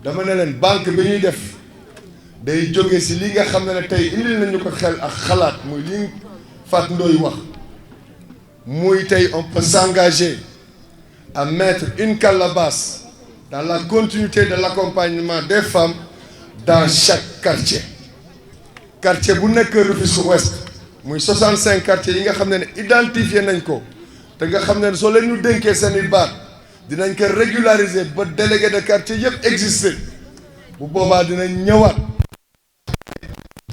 dama ne leen banque bi ñuy def day jóge si li nga xam ne tey indil nañu ko xel ak xalaat muy li Fatou Ndoye wax muy tey on peut s'engager à mettre une calebasse dans la continuité de l'accompagnement des femmes dans chaque quartier bu nekk Rufisque Ouest muy 65 quartiers yi nga xam ne identifié nañ ko te nga xam ne soo leen ñu dénkee seen i baat dinañ ko régulariser ba délégué de quartier yëpp existé bu boobaa dinañ ñëwaat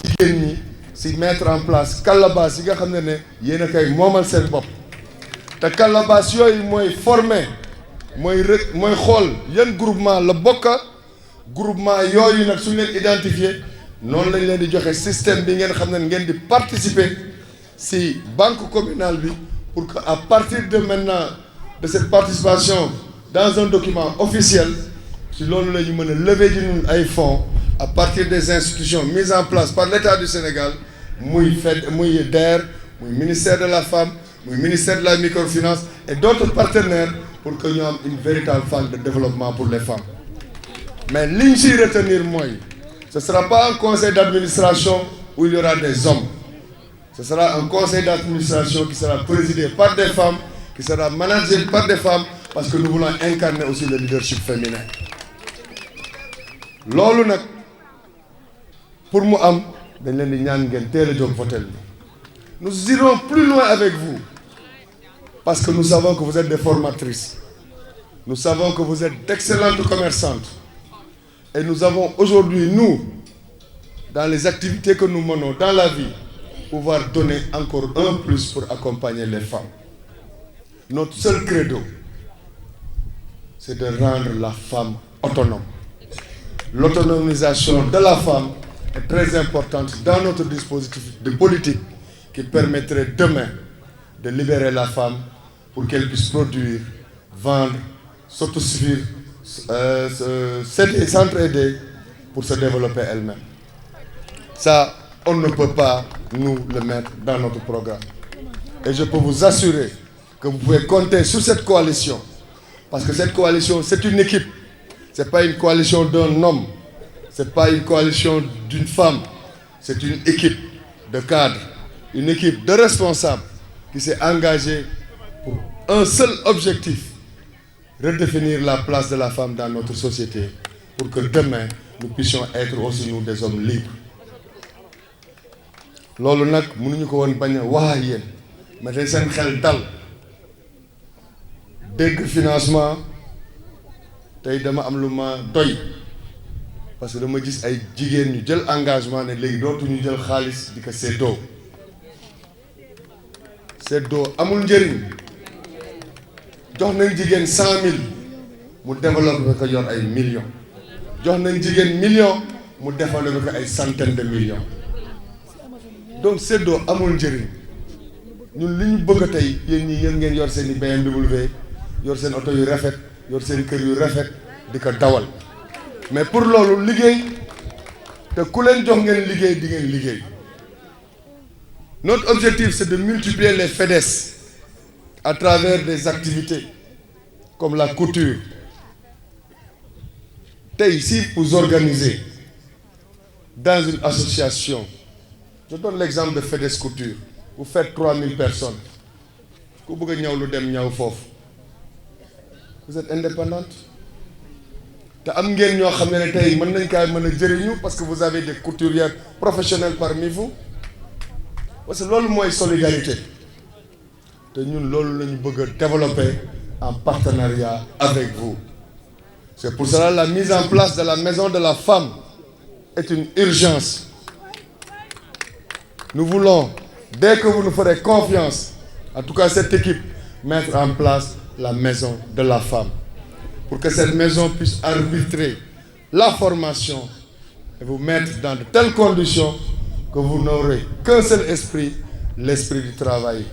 jigéen ñi si mettre en place calebasse yi nga xam ne yéen a koy moomal seen bopp te calebasse yooyu mooy former mooy xool yan groupement la bokka groupement yooyu nag suñ leen identifié noonu lañ leen di joxe système bi ngeen xam ne ngeen di participer si banque communale bi pour que à partir de maintenant de cette participation dans un document officiel si loolu la ñu mën a lever ji ñun ay fonds à partir des institutions mises en place par l'État du Sénégal muy DER muy ministère de la femme muy ministère de la microfinance et d'autres partenaires pour que ñu am une véritable phase de développement pour les femmes mais li ñu siy retenir mooy ce sera pas un conseil d'administration où il y aura des hommes ce sera un conseil d'administration qui sera présidé par des femmes qui sera managé par des femmes parce que nous voulons incarner aussi le leadership féminin loolu nag pour mu am dañ leen di ñaan ngeen teel a jóg votel bi nous irons plus loin avec vous parce que nous savons que vous êtes des formatrices nous savons que vous êtes d'excellentes commerçantes et nous avons aujourd'hui nous dans les activités que nous menons dans la vie pouvoir donner encore un plus pour accompagner les femmes notre seul credo c'est de rendre la femme autonome l'autonomisation de la femme est très importante dans notre dispositif de politique qui permettrait demain de libérer la femme pour qu'elle puisse produire, vendre, s'autosuffire, s'aider, s'entraider pour se développer elle-même. Ça, on ne peut pas nous le mettre dans notre programme. Et je peux vous assurer que vous pouvez compter sur cette coalition. Parce que cette coalition, c'est une équipe. Ce n'est pas une coalition d'un homme. Ce n'est pas une coalition d'une femme. C'est une équipe de cadres, une équipe de responsables qui s'est engagée pour un seul objectif, redéfinir la place de la femme dans notre société pour que demain, nous puissions être aussi nous des hommes libres. loolu nag mënuñu ko woon bañ a wax ak yéen mais dañ seen xel dal dégg financement tey dama am lu ma doy parce que dama gis ay jigéen ñu jël engagement ne léegi dootuñu jël xaalis di ko séddoo amul njëriñ jox nañ jigéen 100 000 mu développé ko yor ay millions jox nañ jigéen millions mu développé ko ay centaines de millions donc séddoo amul njëriñ ñun li ñu bëgg tey yéen ñi yéen ngeen yor seen i BMW yor seen oto yu rafet yor seen kër yu rafet di ko dawal mais pour loolu liggéey te ku leen jox ngeen liggéey di ngeen liggéey notre objectif c'est de multiplier les FEDES à travers des activités comme la couture tey si vous organisez dans une association je donne l'exemple de FEDES Couture vous faites 3000 personnes ku bëgg a ñaw lu dem ñaw foofu vous êtes indépendante te am ngeen ñoo xam ne tey mën nañ kaa mën a jëriñu parce que vous avez des couturières professionnelles parmi vous parce que loolu mooy solidarité te ñun loolu la ñu bëgg a développer en partenariat avec vous c'est pour cela la mise en place de la maison de la femme est une urgence. Nous voulons, dès que vous nous ferez confiance, en tout cas cette équipe, mettre en place la maison de la femme. Pour que cette maison puisse arbitrer la formation et vous mettre dans de telles conditions que vous n'aurez qu'un seul esprit, l'esprit du travail.